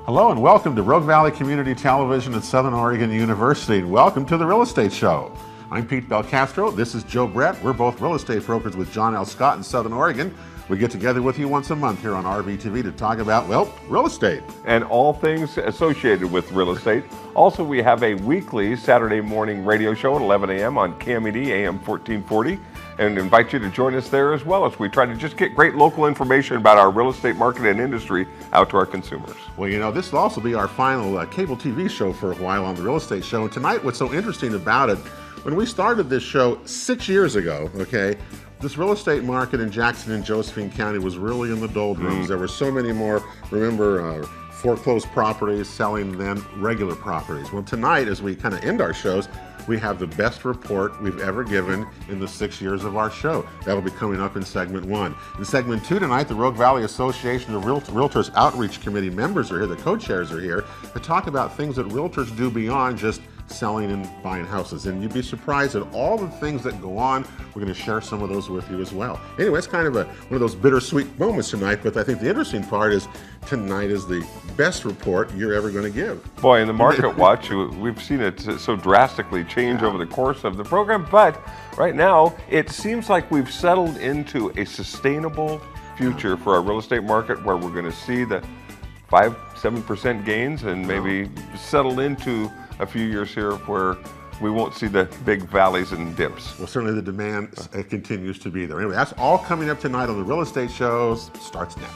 Hello and welcome to Rogue Valley Community Television at Southern Oregon University. And welcome to the Real Estate Show. I'm Pete Belcastro. This is Joe Brett. We're both real estate brokers with John L. Scott in Southern Oregon. We get together with you once a month here on RVTV to talk about, well, real estate. And all things associated with real estate. Also, we have a weekly Saturday morning radio show at 11 a.m. on KMED AM 1440. And invite you to join us there as well as we try to just get great local information about our real estate market and industry out to our consumers. Well, you know, this will also be our final cable TV show for a while on the Real Estate Show. And tonight, what's so interesting about it, when we started this show 6 years ago, okay, this real estate market in Jackson and Josephine County was really in the doldrums. There were so many more, remember, foreclosed properties selling than regular properties. Well, tonight, as we kind of end our shows, we have the best report we've ever given in the 6 years of our show. That'll be coming up in segment 1. In segment 2 tonight, the Rogue Valley Association of Realtors Outreach Committee members are here, the co-chairs are here, to talk about things that realtors do beyond just selling and buying houses. And you'd be surprised at all the things that go on. We're going to share some of those with you as well. Anyway, it's kind of one of those bittersweet moments tonight, but I think the interesting part is tonight is the best report you're ever going to give. Boy, in the Market Watch, we've seen it so drastically change over the course of the program, but right now it seems like we've settled into a sustainable future for our real estate market where we're going to see the 5-7% gains and maybe settle into a few years here where we won't see the big valleys and dips. Well, certainly the demand continues to be there. Anyway, that's all coming up tonight on the Real Estate Shows. Starts next.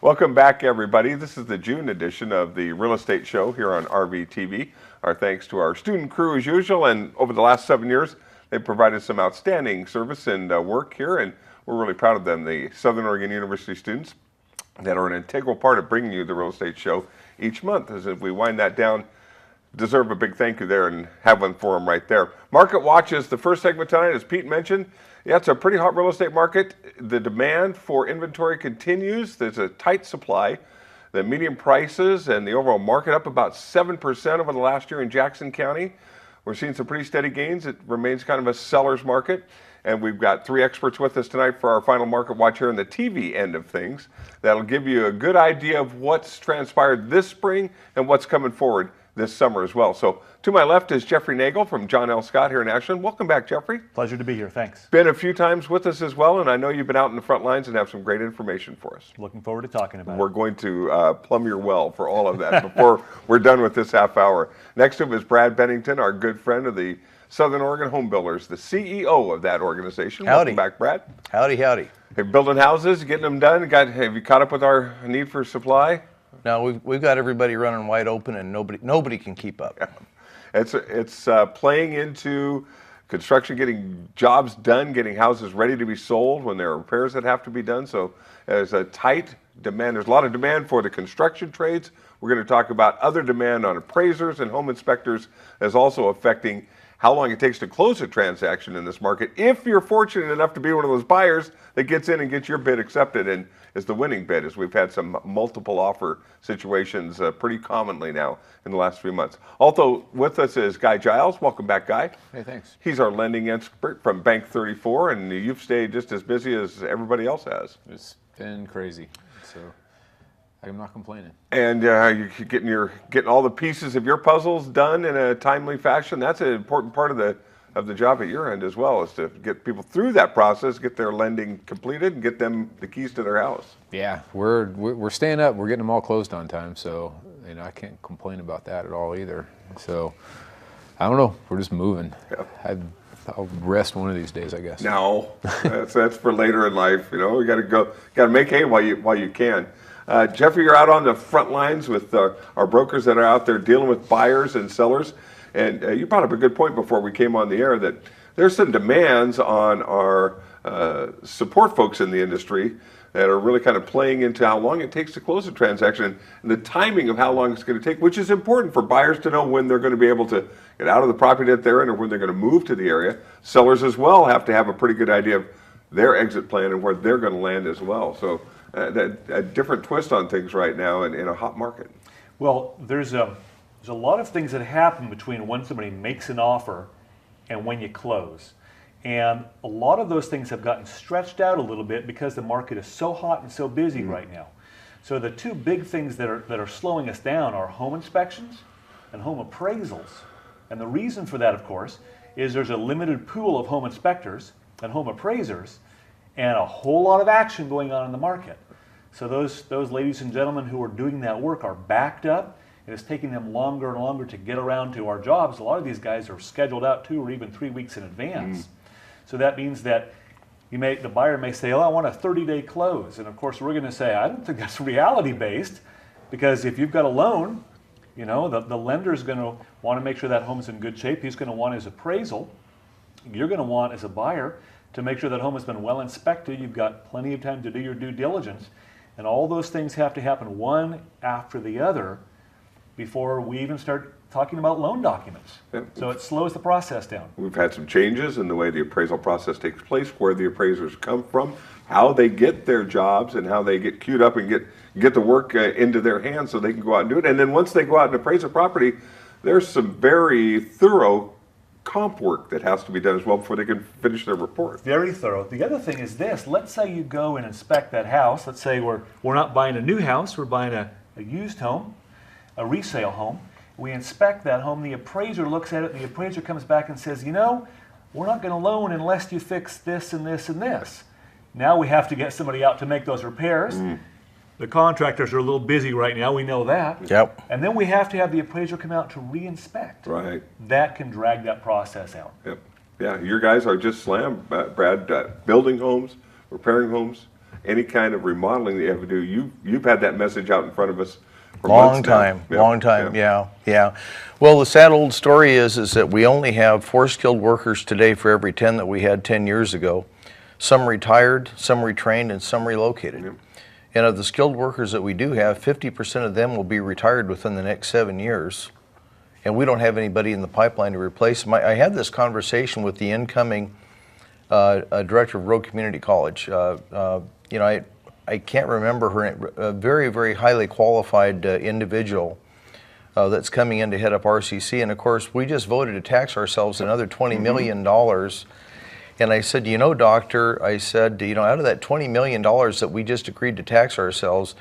Welcome back, everybody. This is the June edition of the Real Estate Show here on RVTV. Our thanks to our student crew as usual, and over the last 7 years, they've provided some outstanding service and work here, and we're really proud of them, the Southern Oregon University students that are an integral part of bringing you the Real Estate Show each month. As if we wind that down, deserve a big thank you there and have one for them right there. Market Watch is the first segment tonight, as Pete mentioned. Yeah, it's a pretty hot real estate market. The demand for inventory continues. There's a tight supply. The median prices and the overall market up about 7% over the last year in Jackson County. We're seeing some pretty steady gains. It remains kind of a seller's market. And we've got 3 experts with us tonight for our final Market Watch here on the TV end of things. That'll give you a good idea of what's transpired this spring and what's coming forward this summer as well. So to my left is Jeffrey Nagel from John L. Scott here in Ashland. Welcome back, Jeffrey. Pleasure to be here. Thanks. Been a few times with us as well, and I know you've been out in the front lines and have some great information for us. Looking forward to talking about We're going to plumb your well for all of that before we're done with this half hour. Next to him is Brad Bennington, our good friend of the Southern Oregon Home Builders, the CEO of that organization. Howdy. Welcome back, Howdy, howdy. Hey, building houses, getting them done. Have you caught up with our need for supply? No, we've got everybody running wide open, and nobody can keep up. Yeah. It's playing into construction, getting jobs done, getting houses ready to be sold when there are repairs that have to be done. So there's a tight demand. There's a lot of demand for the construction trades. We're going to talk about other demand on appraisers and home inspectors as also affecting how long it takes to close a transaction in this market. If you're fortunate enough to be one of those buyers that gets in and gets your bid accepted and is the winning bid, as we've had some multiple offer situations pretty commonly now in the last few months. Also with us is Guy Giles. Welcome back, Guy. Hey, thanks. He's our lending expert from Bank 34, and you've stayed just as busy as everybody else has. It's been crazy, so I'm not complaining. And you're getting all the pieces of your puzzles done in a timely fashion. That's an important part of the job at your end as well, is to get people through that process, get their lending completed, and get them the keys to their house. Yeah, we're staying up. We're getting them all closed on time, so I can't complain about that at all either. So I don't know. We're just moving. Yeah. I'll rest one of these days, I guess. No, that's for later in life. We got to make hay while you can. Jeffrey, you're out on the front lines with our brokers that are out there dealing with buyers and sellers. And you brought up a good point before we came on the air that there's some demands on our support folks in the industry that are really kind of playing into how long it takes to close a transaction and the timing of how long it's going to take, which is important for buyers to know when they're going to be able to get out of the property that they're in or when they're going to move to the area. Sellers as well have to have a pretty good idea of their exit plan and where they're going to land as well. So a different twist on things right now in a hot market. Well, there's a lot of things that happen between when somebody makes an offer and when you close. And a lot of those things have gotten stretched out a little bit because the market is so hot and so busy right now. So the two big things that are slowing us down are home inspections and home appraisals. And the reason for that, of course, is there's a limited pool of home inspectors and home appraisers and a whole lot of action going on in the market. So those ladies and gentlemen who are doing that work are backed up, and it's taking them longer and longer to get around to our jobs. A lot of these guys are scheduled out 2 or even 3 weeks in advance. So that means that the buyer may say, oh, I want a 30-day close. And of course, we're going to say, I don't think that's reality-based, because if you've got a loan, the lender's going to want to make sure that home's in good shape. He's going to want his appraisal. You're going to want, as a buyer, to make sure that home has been well inspected. You've got plenty of time to do your due diligence. And all those things have to happen one after the other before we even start talking about loan documents. Yep. So it slows the process down. We've had some changes in the way the appraisal process takes place, where the appraisers come from, how they get their jobs, and how they get queued up and get the work into their hands so they can go out and do it. And then once they go out and appraise a property, there's some very thorough comp work that has to be done as well before they can finish their report. Very thorough. The other thing is this. Let's say you go and inspect that house. Let's say we're not buying a new house. We're buying a used home, a resale home. We inspect that home. The appraiser looks at it, and the appraiser comes back and says, we're not going to loan unless you fix this and this and this. Now we have to get somebody out to make those repairs. The contractors are a little busy right now. We know that. Yep. And then we have to have the appraiser come out to re-inspect. Right. That can drag that process out. Yep. Yeah, your guys are just slammed, Brad. Building homes, repairing homes, any kind of remodeling that you have to do. You've had that message out in front of us for months now. Long time. Yeah. Well, the sad old story is that we only have 4 skilled workers today for every 10 that we had 10 years ago. Some retired, some retrained, and some relocated. Yep. And of the skilled workers that we do have, 50% of them will be retired within the next 7 years. And we don't have anybody in the pipeline to replace them. I had this conversation with the incoming director of Road Community College. I can't remember her name, a very, very highly qualified individual that's coming in to head up RCC. And of course, we just voted to tax ourselves another $20 million. And I said, doctor, I said, out of that $20 million that we just agreed to tax ourselves,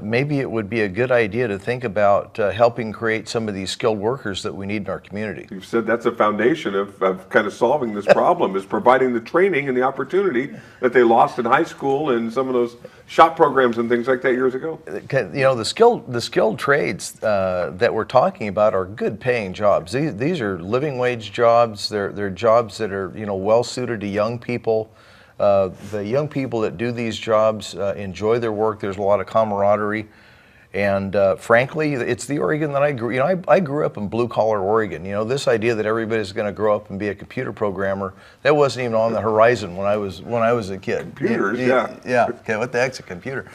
maybe it would be a good idea to think about helping create some of these skilled workers that we need in our community. You've said that's a foundation of kind of solving this problem, is providing the training and the opportunity that they lost in high school and some of those shop programs and things like that years ago. The skilled trades that we're talking about are good paying jobs. These are living wage jobs. They're jobs that are well suited to young people. The young people that do these jobs enjoy their work. There's a lot of camaraderie. And frankly, it's the Oregon that I grew. You know, I grew up in blue-collar Oregon. You know, this idea that everybody's going to grow up and be a computer programmer, that wasn't even on the horizon when I was a kid. Computers, yeah. Yeah. Okay, what the heck's a computer?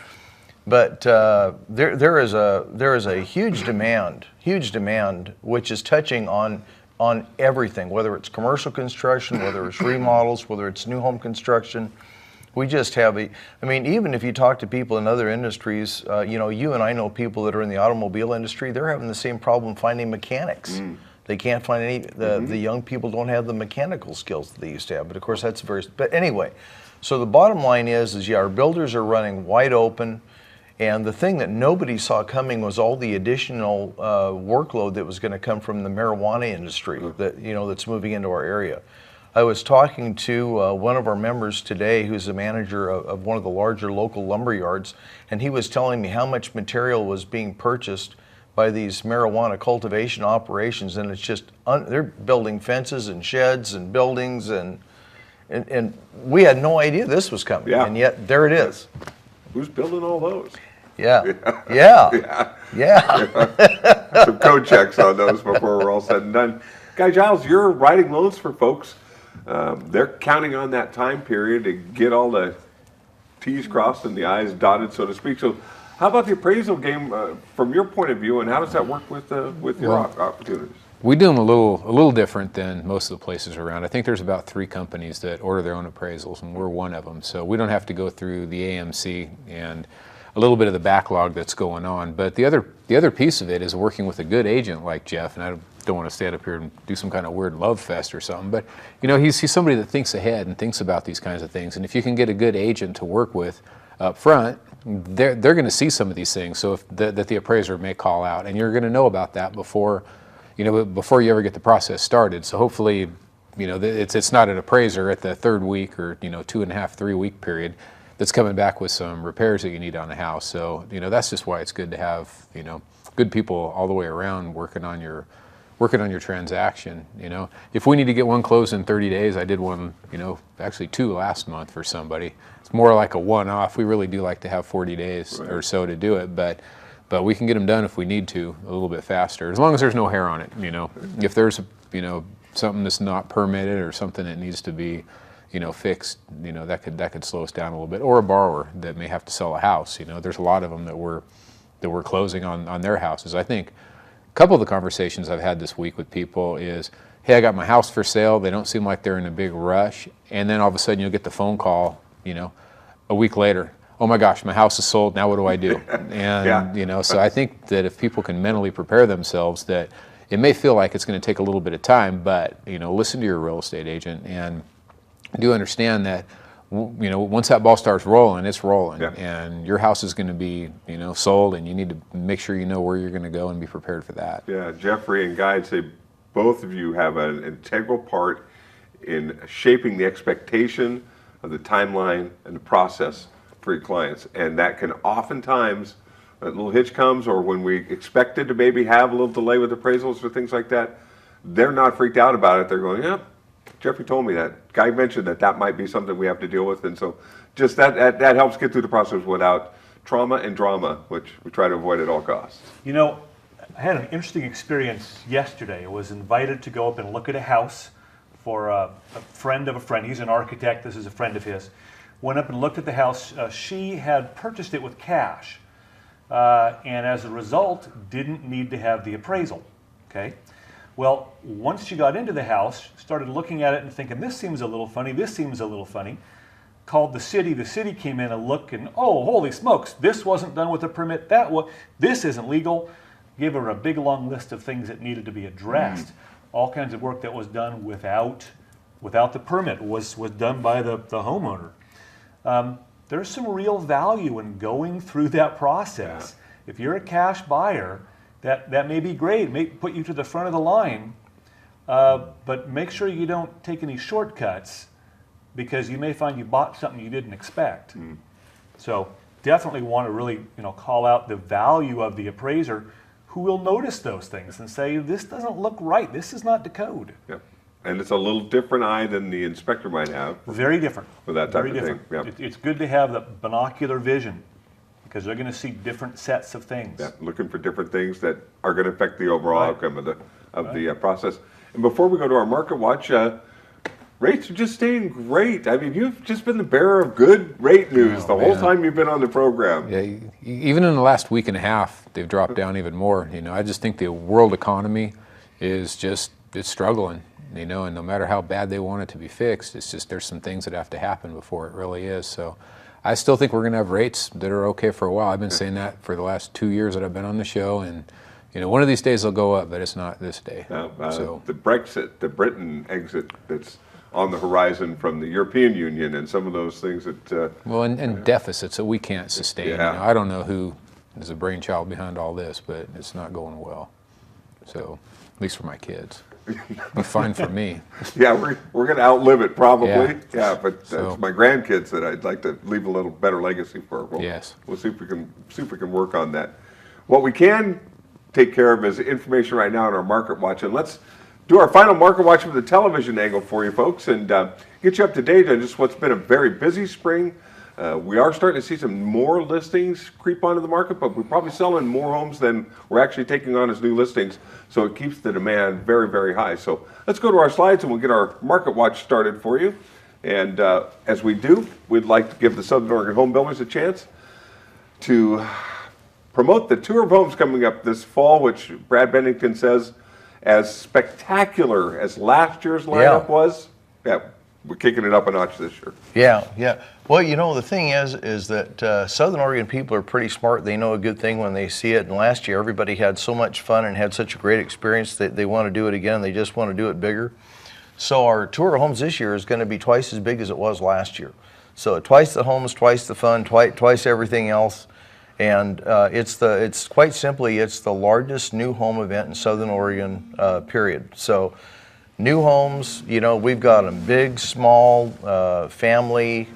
But there is a huge demand, which is touching on everything, whether it's commercial construction, whether it's remodels, whether it's new home construction. We just have I mean, even if you talk to people in other industries, you know, you and I know people that are in the automobile industry, they're having the same problem finding mechanics. They can't find any, the young people don't have the mechanical skills that they used to have. But of course, but anyway, so the bottom line is yeah, our builders are running wide open. And the thing that nobody saw coming was all the additional workload that was going to come from the marijuana industry that, you know, that's moving into our area. I was talking to one of our members today who's the manager of one of the larger local lumber yards, and he was telling me how much material was being purchased by these marijuana cultivation operations, and it's just, they're building fences and sheds and buildings, and we had no idea this was coming, and yet there it is. Who's building all those? Yeah. Some code checks on those before we're all said and done. Guy Giles, you're writing loans for folks. They're counting on that time period to get all the T's crossed and the I's dotted, so to speak. So how about the appraisal game from your point of view, and how does that work with your opportunities? We do them a little different than most of the places around. I think there's about 3 companies that order their own appraisals, and we're one of them. So we don't have to go through the AMC and a little bit of the backlog that's going on. But the other piece of it is working with a good agent like Jeff, and I don't want to stand up here and do some kind of weird love fest or something, but you know, he's somebody that thinks ahead and thinks about these kinds of things. And if you can get a good agent to work with up front, they're going to see some of these things. So that the appraiser may call out, and you're going to know about that before you ever get the process started. So hopefully, you know, it's not an appraiser at the 3rd week or 2.5, 3 week period that's coming back with some repairs that you need on the house. So you know, that's just why it's good to have, you know, good people all the way around working on your transaction. You know, if we need to get one closed in 30 days, I did one, you know, actually 2 last month for somebody. It's more like a one-off. We really do like to have 40 days or so to do it, but we can get them done if we need to a little bit faster, as long as there's no hair on it. You know, if there's, you know, something that's not permitted or something that needs to be, you know, fixed, you know, that could slow us down a little bit. Or a borrower that may have to sell a house. You know, there's a lot of them that we're closing on their houses. I think a couple of the conversations I've had this week with people is, hey, I got my house for sale. They don't seem like they're in a big rush. And then all of a sudden you'll get the phone call, you know, a week later. Oh my gosh, my house is sold. Now what do I do? And, you know, so I think that if people can mentally prepare themselves, that it may feel like it's going to take a little bit of time, but, you know, listen to your real estate agent and do understand that, you know, once that ball starts rolling, it's rolling, and your house is going to be, you know, sold, and you need to make sure you know where you're going to go and be prepared for that. Yeah, Jeffrey and Guy, I'd say both of you have an integral part in shaping the expectation of the timeline and the process for your clients, and that can oftentimes, a little hitch comes, or when we expected to maybe have a little delay with appraisals or things like that, they're not freaked out about it. They're going, yeah, Jeffrey told me that. Guy mentioned that might be something we have to deal with, and so just that helps get through the process without trauma and drama, which we try to avoid at all costs. You know, I had an interesting experience yesterday. I was invited to go up and look at a house for a friend of a friend. He's an architect. This is a friend of his. Went up and looked at the house. She had purchased it with cash, and as a result, didn't need to have the appraisal. Okay. Well, once she got into the house, started looking at it and thinking, this seems a little funny, this seems a little funny. Called the city came in and looked, and oh, holy smokes, this wasn't done with a permit, this isn't legal. Gave her a big long list of things that needed to be addressed. All kinds of work that was done without the permit was done by the homeowner. There's some real value in going through that process. Yeah. If you're a cash buyer, that may be great, may put you to the front of the line, but make sure you don't take any shortcuts, because you may find you bought something you didn't expect. So definitely want to really, you know, call out the value of the appraiser, who will notice those things and say, this doesn't look right, this is not the code. Yep. And it's a little different eye than the inspector might have. Very different. For that type of thing. Yep. It's good to have the binocular vision. because they're going to see different sets of things. Yeah, looking for different things that are going to affect the overall outcome of the process. And before we go to our market watch, rates are just staying great. I mean, you've just been the bearer of good rate news the whole time you've been on the program. Yeah, even in the last week and a half, they've dropped down even more. You know, I just think the world economy is just, it's struggling, you know, and no matter how bad they want it to be fixed, it's just, there's some things that have to happen before it really is. So I still think we're going to have rates that are okay for a while. I've been saying that for the last 2 years that I've been on the show, and you know, one of these days they'll go up, but it's not this day. So the Brexit, the Britain exit that's on the horizon from the European Union, and some of those things that well, and deficits that we can't sustain. You know, I don't know who is the brainchild behind all this, but it's not going well. So at least for my kids. Be fine for me. Yeah, we're going to outlive it probably. Yeah, but it's my grandkids that I'd like to leave a little better legacy for. We'll see if we can work on that. What we can take care of is information right now on our market watch, and let's do our final market watch from the television angle for you folks, and get you up to date on just what's been a very busy spring. We are starting to see some more listings creep onto the market, but we're probably selling more homes than we're actually taking on as new listings, so it keeps the demand very, very high. So let's go to our slides and we'll get our market watch started for you. And as we do, we'd like to give the Southern Oregon home builders a chance to promote the tour of homes coming up this fall, which Brad Bennington says, as spectacular as last year's lineup was, we're kicking it up a notch this year. Yeah. Well, you know, the thing is that Southern Oregon people are pretty smart. They know a good thing when they see it. And last year, everybody had so much fun and had such a great experience that they want to do it again. They just want to do it bigger. So our tour of homes this year is going to be twice as big as it was last year. So twice the homes, twice the fun, twice everything else. And it's quite simply, it's the largest new home event in Southern Oregon, period. So new homes, you know, we've got them big, small, family,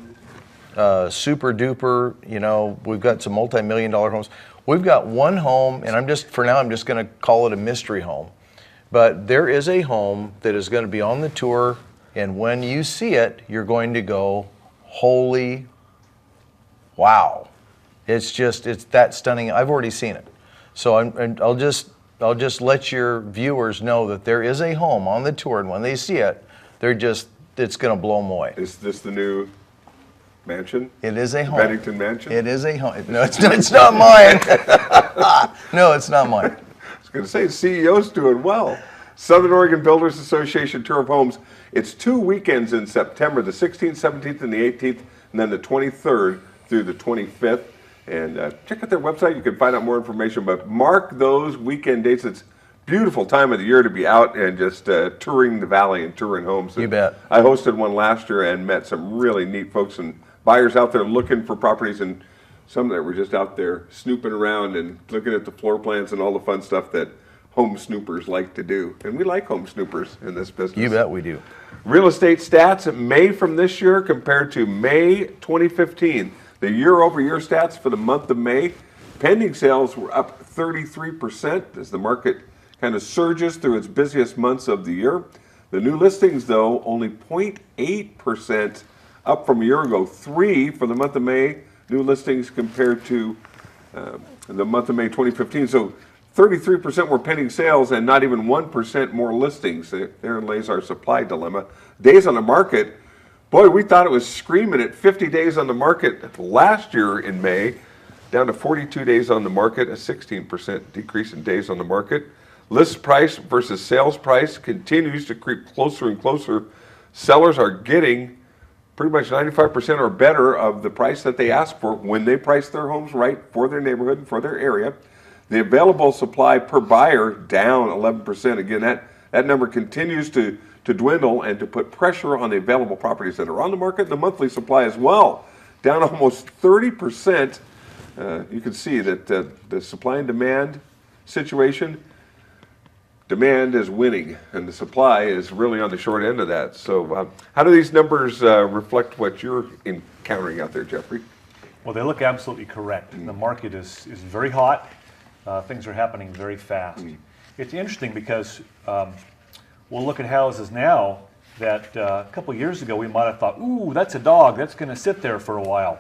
super duper, you know, we've got some multi-million-dollar homes. We've got one home, and for now I'm just going to call it a mystery home. But there is a home that is going to be on the tour, and when you see it, you're going to go, holy wow. It's that stunning. I've already seen it. So I'll just let your viewers know that there is a home on the tour, and when they see it, it's going to blow them away. Is this the new mansion? It is a home. Bennington Mansion? It is a home. No, it's not mine. No, it's not mine. I was going to say, the CEO's doing well. Southern Oregon Builders Association Tour of Homes. It's 2 weekends in September, the 16th, 17th, and the 18th, and then the 23rd through the 25th. And check out their website. You can find out more information, but mark those weekend dates. It's a beautiful time of the year to be out and just touring the valley and touring homes. You bet. I hosted one last year and met some really neat folks and buyers out there looking for properties, and some that were just out there snooping around and looking at the floor plans and all the fun stuff that home snoopers like to do. And we like home snoopers in this business. You bet we do. Real estate stats, May from this year compared to May 2015. The year-over-year stats for the month of May, pending sales were up 33% as the market kind of surges through its busiest months of the year. The new listings, though, only 0.8% up from a year ago. 3 for the month of May, new listings compared to the month of May 2015. So 33% were pending sales and not even 1% more listings. Therein lays our supply dilemma. Days on the market, boy, we thought it was screaming at 50 days on the market last year in May, down to 42 days on the market, a 16% decrease in days on the market. List price versus sales price continues to creep closer and closer. Sellers are getting pretty much 95% or better of the price that they ask for when they price their homes right for their neighborhood and for their area. The available supply per buyer down 11%. Again, that number continues to dwindle and to put pressure on the available properties that are on the market, and the monthly supply as well, down almost 30%. You can see that the supply and demand situation, demand is winning, and the supply is really on the short end of that. So how do these numbers reflect what you're encountering out there, Jeffrey? Well, they look absolutely correct. The market is very hot. Things are happening very fast. It's interesting because we'll look at houses now that a couple years ago we might have thought, ooh, that's a dog, that's going to sit there for a while.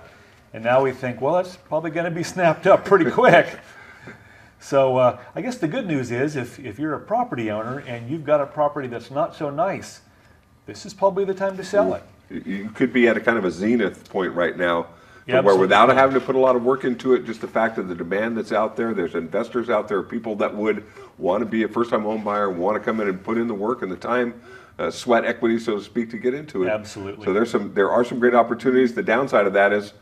And now we think, well, it's probably going to be snapped up pretty quick. So I guess the good news is if you're a property owner and you've got a property that's not so nice, this is probably the time to sell it. You could be at a kind of a zenith point right now, Yeah, where without absolutely. having to put a lot of work into it, just the fact of the demand that's out there, there's investors out there, people that would want to be a first-time home buyer, want to come in and put in the work and the time, sweat equity, so to speak, to get into it. Absolutely. So there are some great opportunities. The downside of that is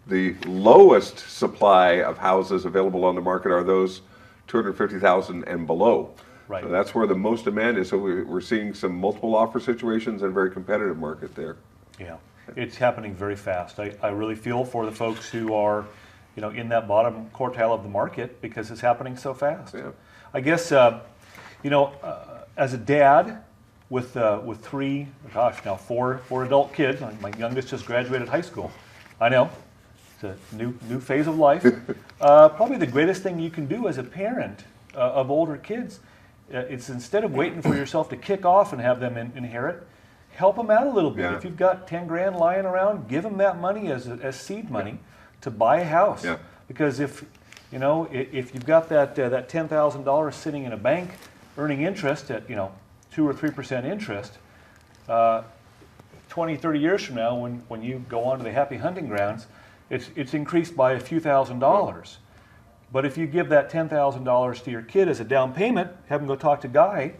the lowest supply of houses available on the market are those 250,000 and below. Right. So that's where the most demand is. So we're seeing some multiple offer situations and a very competitive market there. Yeah, it's happening very fast. I really feel for the folks who are, in that bottom quartile of the market because it's happening so fast. Yeah. I guess, as a dad with four adult kids. My youngest just graduated high school. I know, it's a new phase of life. Probably the greatest thing you can do as a parent of older kids, it's instead of waiting for yourself to kick off and have them inherit, help them out a little bit. Yeah. If you've got 10 grand lying around, give them that money as seed money to buy a house. Yeah. Because if you've got that $10,000 sitting in a bank earning interest at 2 or 3% interest, 20, 30 years from now, when you go on to the happy hunting grounds, it's increased by a few $1,000s. But if you give that $10,000 to your kid as a down payment, have them go talk to Guy,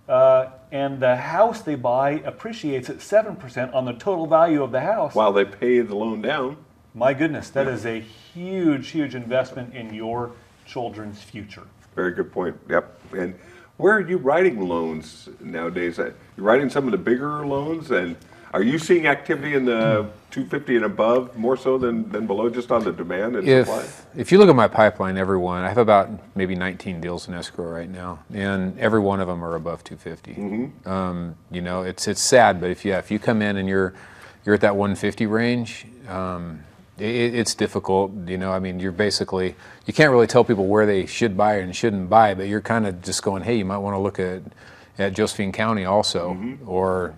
and the house they buy appreciates at 7% on the total value of the house. While they pay the loan down. My goodness, that is a huge, huge investment in your children's future. Very good point. Yep. And where are you writing loans nowadays? You're writing some of the bigger loans, and are you seeing activity in the 250 and above more so than below, just on the demand and supply? If you look at my pipeline, I have about maybe 19 deals in escrow right now, and every one of them are above 250. Mm-hmm. It's sad, but if you come in and you're at that 150 range, it's difficult. You're basically, you can't really tell people where they should buy and shouldn't buy, but you're kind of just going, hey, you might want to look at Josephine County also, Mm-hmm. or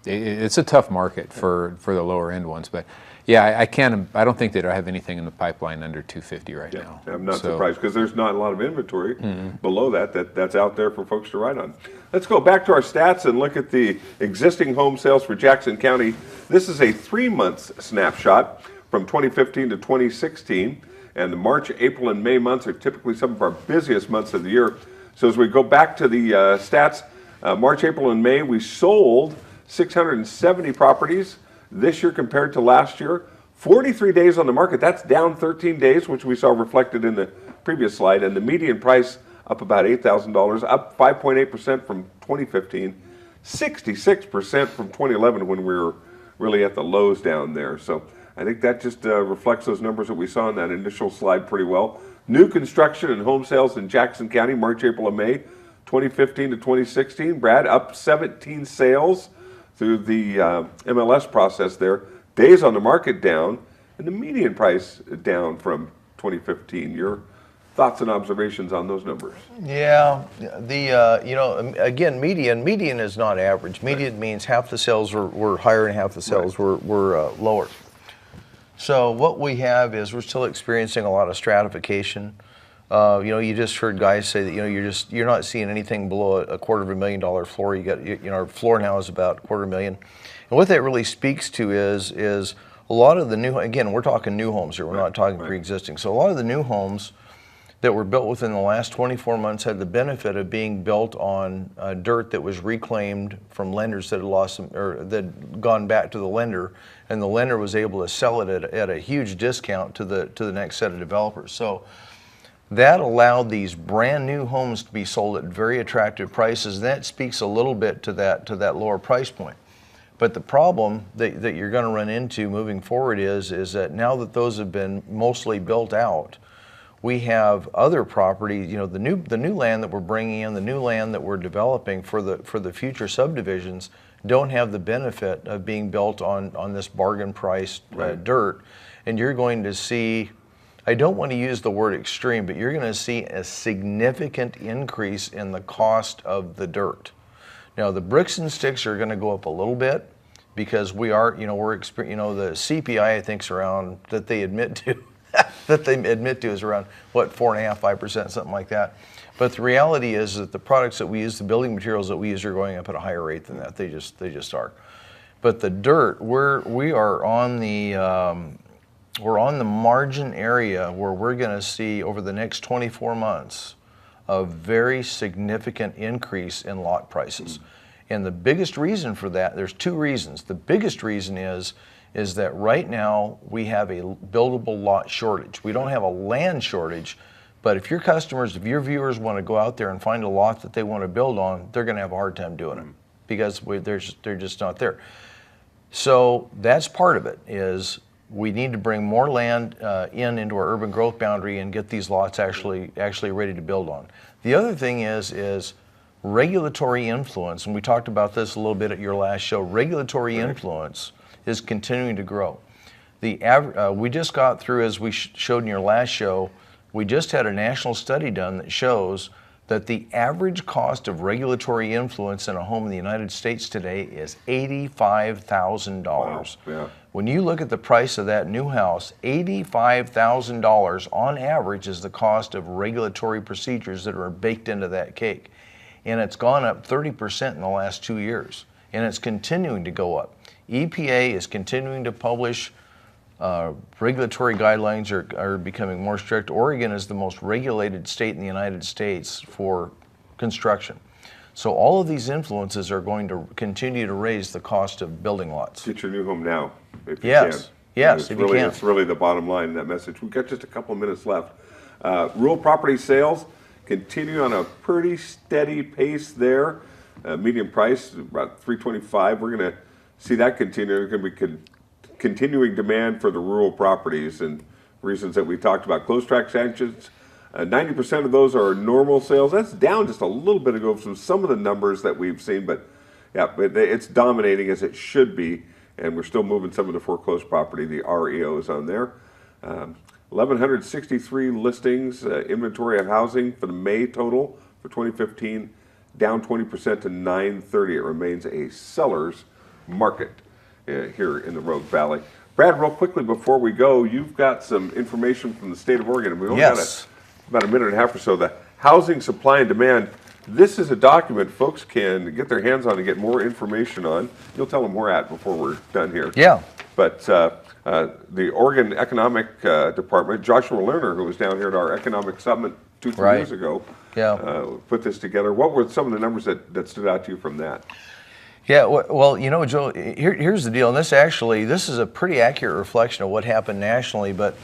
it's a tough market for the lower end ones. But yeah, I don't think that I have anything in the pipeline under 250 right now. I'm not surprised, because there's not a lot of inventory below that's out there for folks to write on. Let's go back to our stats and look at the existing home sales for Jackson County. This is a 3-month snapshot from 2015 to 2016, and the March, April, and May months are typically some of our busiest months of the year. So as we go back to the stats, March, April, and May, we sold 670 properties this year compared to last year. 43 days on the market, that's down 13 days, which we saw reflected in the previous slide, and the median price up about $8,000, up 5.8% from 2015, 66% from 2011 when we were really at the lows down there. So I think that just reflects those numbers that we saw in that initial slide pretty well. New construction and home sales in Jackson County, March, April, and May, 2015 to 2016. Brad, up 17 sales through the MLS process there. Days on the market down, and the median price down from 2015. Your thoughts and observations on those numbers? Yeah, again, median is not average. Median means half the sales were higher and half the sales were lower. So what we have is we're still experiencing a lot of stratification. You just heard guys say that you're not seeing anything below a $250,000 floor. You got our floor now is about $250,000, and what that really speaks to is a lot of the new, again, we're talking new homes here. We're not talking pre-existing. So a lot of the new homes that were built within the last 24 months had the benefit of being built on dirt that was reclaimed from lenders that had lost them, or that had gone back to the lender, and the lender was able to sell it at a huge discount to the next set of developers. So that allowed these brand new homes to be sold at very attractive prices. And that speaks a little bit to that lower price point. But the problem that you're going to run into moving forward is that now that those have been mostly built out, we have other property, the new land that we're bringing in, the new land that we're developing for the future subdivisions don't have the benefit of being built on this bargain priced dirt. And you're going to see, I don't want to use the word extreme, but you're going to see a significant increase in the cost of the dirt. Now the bricks and sticks are going to go up a little bit, because we are, the CPI I think is around, that they admit to, is around, what, 4.5%, 5%, something like that. But the reality is that the products that we use, the building materials that we use, are going up at a higher rate than that. They just are. But the dirt, we are on the margin area where we're going to see over the next 24 months a very significant increase in lot prices. And the biggest reason for that, there's two reasons. The biggest reason is that right now we have a buildable lot shortage. We don't have a land shortage, but if your viewers want to go out there and find a lot that they want to build on, they're going to have a hard time doing it because they're just not there. So that's part of it, is we need to bring more land into our urban growth boundary and get these lots actually ready to build on. The other thing is regulatory influence, and we talked about this a little bit at your last show. Regulatory influence is continuing to grow. We just got through, as we showed in your last show, we just had a national study done that shows that the average cost of regulatory influence in a home in the United States today is $85,000. Wow. Yeah. When you look at the price of that new house, $85,000 on average is the cost of regulatory procedures that are baked into that cake. And it's gone up 30% in the last 2 years. And it's continuing to go up. EPA is continuing to publish regulatory guidelines are becoming more strict. Oregon is the most regulated state in the United States for construction. So all of these influences are going to continue to raise the cost of building lots. Get your new home now, if you Yes, can. yes, if you can. It's really the bottom line in that message. We've got just a couple of minutes left. Rural property sales continue on a pretty steady pace there. Median price, about $325. We're going to see that continue. There's going to be continuing demand for the rural properties, and reasons that we talked about. Closed track sanctions, 90% of those are normal sales. That's down just a little bit ago from some of the numbers that we've seen, but yeah, it's dominating as it should be, and we're still moving some of the foreclosed property, the REOs on there. 1,163 listings, inventory of housing for the May total for 2015, down 20% to 930. It remains a seller's market here in the Rogue Valley. Brad, real quickly before we go, you've got some information from the state of Oregon, and we only got about a minute and a half or so. The housing supply and demand. This is a document folks can get their hands on and get more information on. You'll tell them where at before we're done here. Yeah. But the Oregon Economic Department, Joshua Lerner, who was down here at our economic summit 2-3 years ago, put this together. What were some of the numbers that stood out to you from that? Yeah, well, Joe, here's the deal, and this is a pretty accurate reflection of what happened nationally, but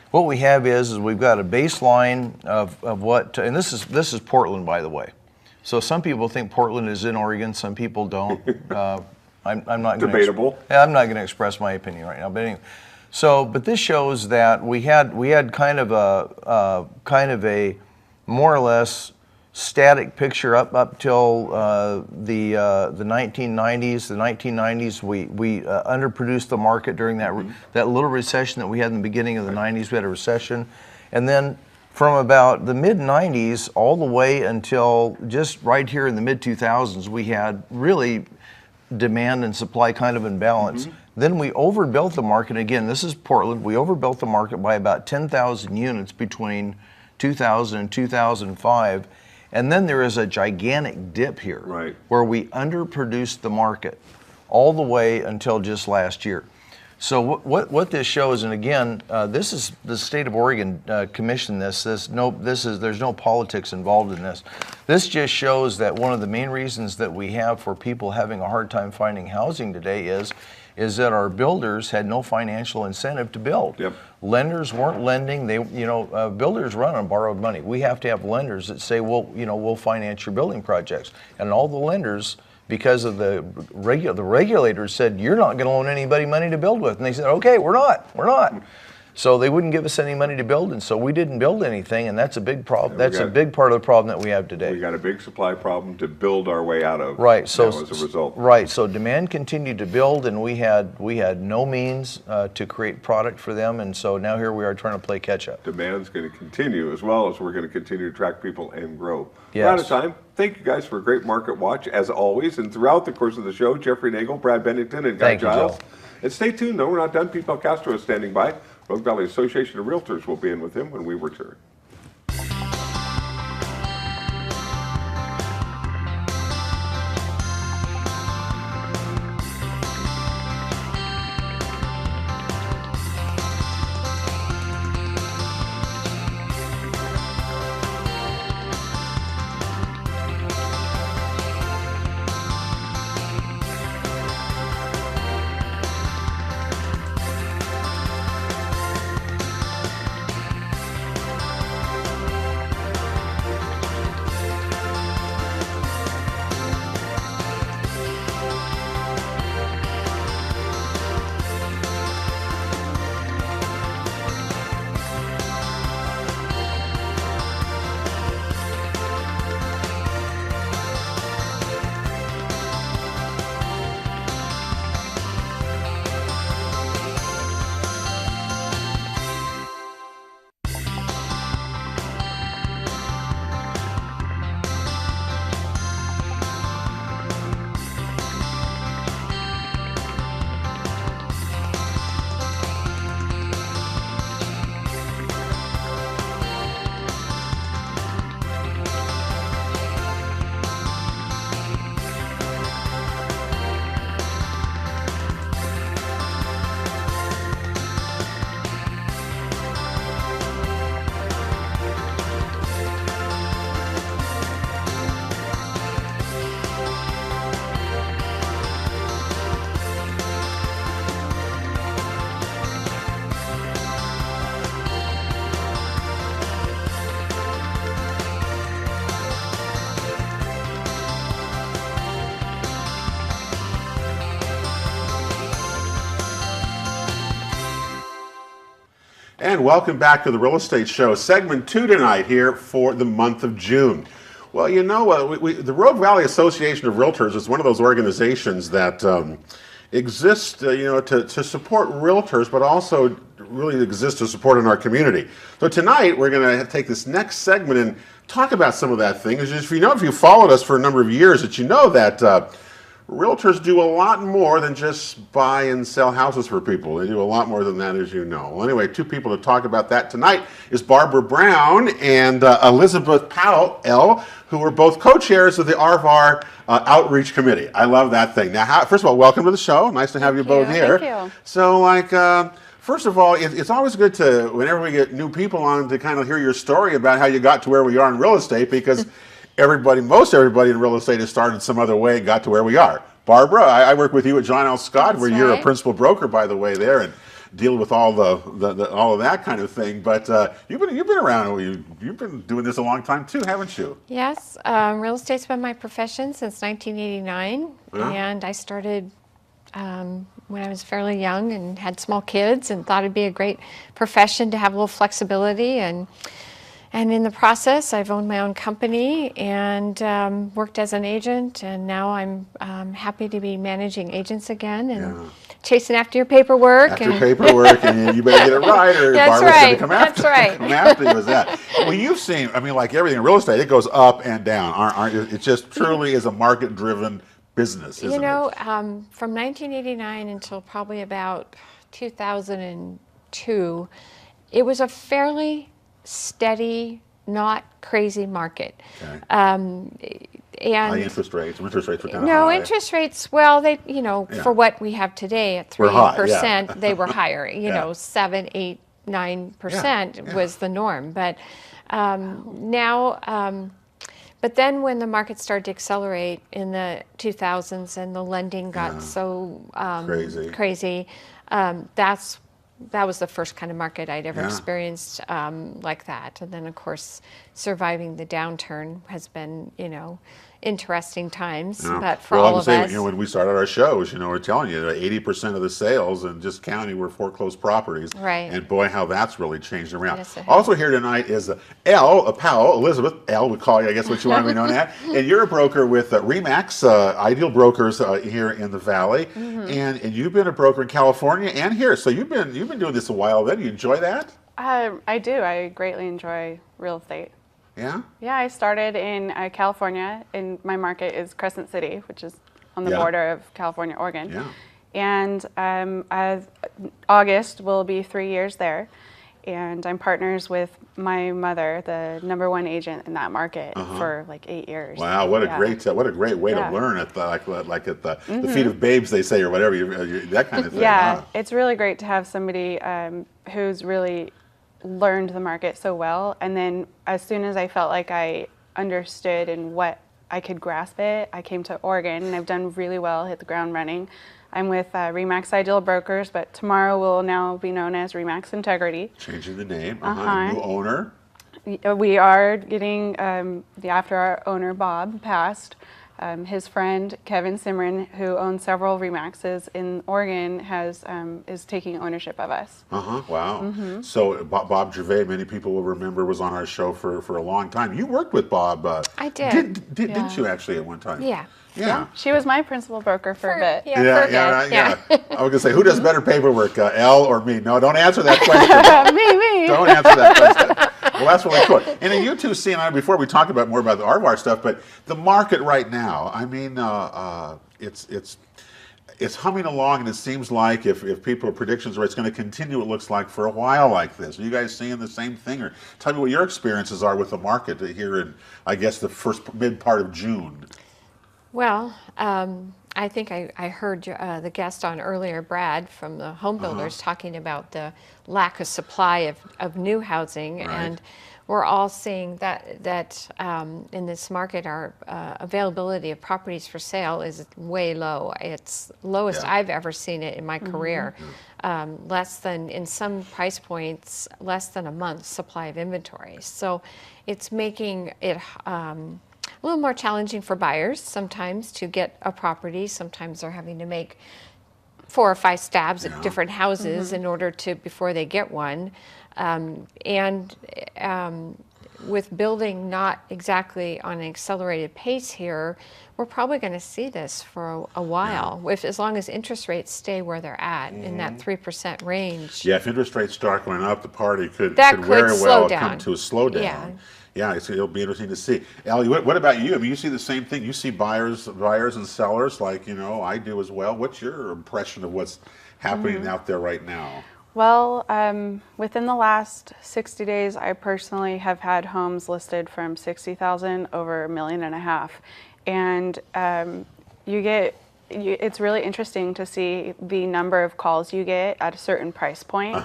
what we have is we've got a baseline of what, and this is Portland, by the way. So some people think Portland is in Oregon, some people don't. I'm not going debatable. I'm not going to express my opinion right now, but anyway. So, but this shows that we had kind of a more or less static picture up till the 1990s. The 1990s, we underproduced the market during that little recession that we had in the beginning of the 90s. We had a recession, and then from about the mid 90s all the way until just right here in the mid 2000s, we had really demand and supply kind of in balance. Then we overbuilt the market. Again, this is Portland. We overbuilt the market by about 10,000 units between 2000 and 2005. And then there is a gigantic dip here where we underproduced the market all the way until just last year. So what this shows, and again, this is the state of Oregon commissioned this. There's no politics involved in this. This just shows that one of the main reasons that we have for people having a hard time finding housing today is that our builders had no financial incentive to build. Yep. Lenders weren't lending. Builders run on borrowed money. We have to have lenders that say, well, we'll finance your building projects. And all the lenders, because of the regulators said, you're not going to loan anybody money to build with. And they said, okay, we're not. So they wouldn't give us any money to build, and so we didn't build anything, and that's a big problem. Yeah, that's a big part of the problem that we have today. We got a big supply problem to build our way out of. Right. So as a result. Right. So demand continued to build, and we had no means to create product for them, and so now here we are trying to play catch up. Demand's going to continue, as well as we're going to continue to attract people and grow. Yes. We're out of time. Thank you guys for a great market watch, as always. And throughout the course of the show, Jeffrey Nagel, Brad Bennington, and Guy Thank you, Giles. Joe. And stay tuned, though. We're not done. Pete Belcastro is standing by. Rogue Valley Association of Realtors will be in with him when we return. And welcome back to the Real Estate Show, segment 2 tonight here for the month of June. Well, you know, the Rogue Valley Association of Realtors is one of those organizations that exist, you know, to support realtors, but also really exist to support in our community. So tonight we're going to take this next segment and talk about some of that thing. If you followed us for a number of years, that you know that realtors do a lot more than just buy and sell houses for people. They do a lot more than that, as you know. Well, anyway, two people to talk about that tonight is Barbara Brown and Elizabeth Powell, who are both co-chairs of the RVAR Outreach Committee. I love that thing. Now, first of all, welcome to the show. Nice to have you both here. Thank you. So, first of all, it's always good to, whenever we get new people on, to kind of hear your story about how you got to where we are in real estate, because most everybody in real estate has started some other way and got to where we are. Barbara, I work with you at John L. Scott, where you're a principal broker, by the way, there, and deal with all all of that kind of thing. But you've been around. You've been doing this a long time too, haven't you? Yes, real estate's been my profession since 1989, and I started when I was fairly young and had small kids, and thought it'd be a great profession to have a little flexibility. And in the process, I've owned my own company and worked as an agent, and now I'm happy to be managing agents again and chasing after your paperwork. And you better get it right, or Barbara's going to come after. That's right. Come after you with that. Well, you've seen, I mean, like everything in real estate, it goes up and down. Aren't it just truly is a market-driven business, isn't it? You know, from 1989 until probably about 2002, it was a fairly steady, not crazy market. Okay. And high interest rates were kind of no high. Interest rates, well, they, for what we have today at 3%, they were higher. 7, 8, 9% was the norm. But now, but then when the market started to accelerate in the 2000s and the lending got so crazy, that was the first kind of market I'd ever experienced like that. And then, of course, surviving the downturn has been, interesting times. Yeah. But for well, all I of say, us, when we started our shows, we're telling you that 80% of the sales in just county were foreclosed properties. Right. And boy, how that's really changed around. Yes, it has. Also here tonight is Elle Powell, Elizabeth, Elle, we call you, I guess what you want to be known at. And you're a broker with RE/MAX, Ideal Brokers here in the Valley. And you've been a broker in California and here. So you've been doing this a while then. You enjoy that? I do. I greatly enjoy real estate. Yeah? Yeah, I started in California, and my market is Crescent City, which is on the Yeah. border of California, Oregon. Yeah. And August will be 3 years there, and I'm partners with my mother, the #1 agent in that market, for like 8 years. Wow, what a Yeah. great way Yeah. to learn at the like at the feet of babes, they say, or whatever, that kind of thing. Yeah, Huh? it's really great to have somebody who's really learned the market so well. And then as soon as I felt like I understood and what I could grasp it, I came to Oregon, and I've done really well, hit the ground running. I'm with RE/MAX Ideal Brokers, but tomorrow will now be known as RE/MAX Integrity. Changing the name. Uh-huh. New owner. We are getting, after our owner Bob passed, his friend Kevin Simran, who owns several RE/MAXs in Oregon, is taking ownership of us. Wow. So Bob Gervais, many people will remember, was on our show for a long time. You worked with Bob. I did. Didn't you actually at one time? yeah. Yeah. She was my principal broker for a bit. Yeah, Yeah, for a bit, yeah. I was gonna say, who does better paperwork, Elle or me? No, don't answer that question. Me. Don't answer that question. Well, that's really cool. And then you two see, and before we talk about more about the RVAR stuff, but the market right now, I mean, it's humming along, and it seems like if people's predictions are, it's going to continue, it looks like, for a while like this. Are you guys seeing the same thing? Or tell me what your experiences are with the market here in, I guess, the mid part of June. Well, I think I heard the guest on earlier, Brad, from the home builders, talking about the lack of supply of new housing. Right. And we're all seeing that in this market, our availability of properties for sale is way low. It's lowest Yeah. I've ever seen it in my career. Less than, in some price points, less than a month's supply of inventory. So it's making it a little more challenging for buyers sometimes to get a property. Sometimes they're having to make 4 or 5 stabs at different houses in order to, before they get one. With building not exactly on an accelerated pace here, we're probably going to see this for a while, as long as interest rates stay where they're at, in that 3% range. Yeah, if interest rates start going up, the party could That could very slow well down. come to a slowdown. Yeah. Yeah, it'll be interesting to see. Ellie, what about you? I mean, you see the same thing. You see buyers and sellers like, I do as well. What's your impression of what's happening out there right now? Well, within the last 60 days, I personally have had homes listed from 60,000 over $1.5 million. And it's really interesting to see the number of calls you get at a certain price point,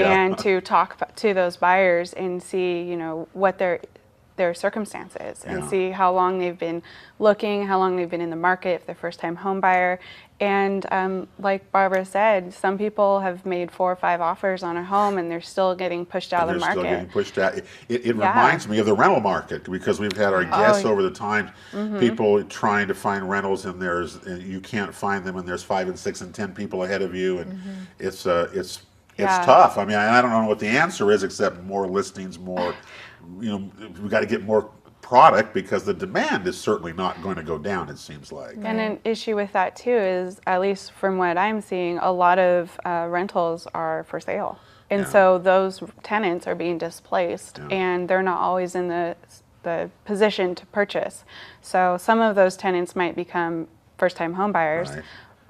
and to talk to those buyers and see, what their circumstances, and see how long they've been looking, how long they've been in the market, if they're first-time home buyer. And like Barbara said, some people have made 4 or 5 offers on a home, and they're still getting pushed out of the market. They're still getting pushed out. It reminds me of the rental market, because we've had our guests over the time, people trying to find rentals, and you can't find them, and there's 5 and 6 and 10 people ahead of you, and it's tough. I mean, I don't know what the answer is, except more listings, more. We've got to get more product, because the demand is certainly not going to go down, it seems like. And an issue with that too is, at least from what I'm seeing, a lot of rentals are for sale. And so those tenants are being displaced, and they're not always in the position to purchase. So some of those tenants might become first-time home buyers,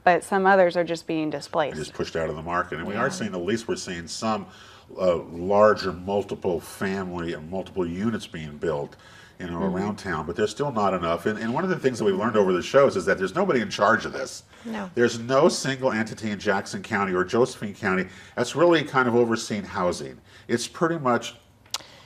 but some others are just being displaced. Just pushed out of the market. And we are seeing, at least we're seeing some larger multiple family and multiple units being built, around town, but there's still not enough. And one of the things that we've learned over the shows is that there's nobody in charge of this. No. There's no single entity in Jackson County or Josephine County that's really kind of overseeing housing. It's pretty much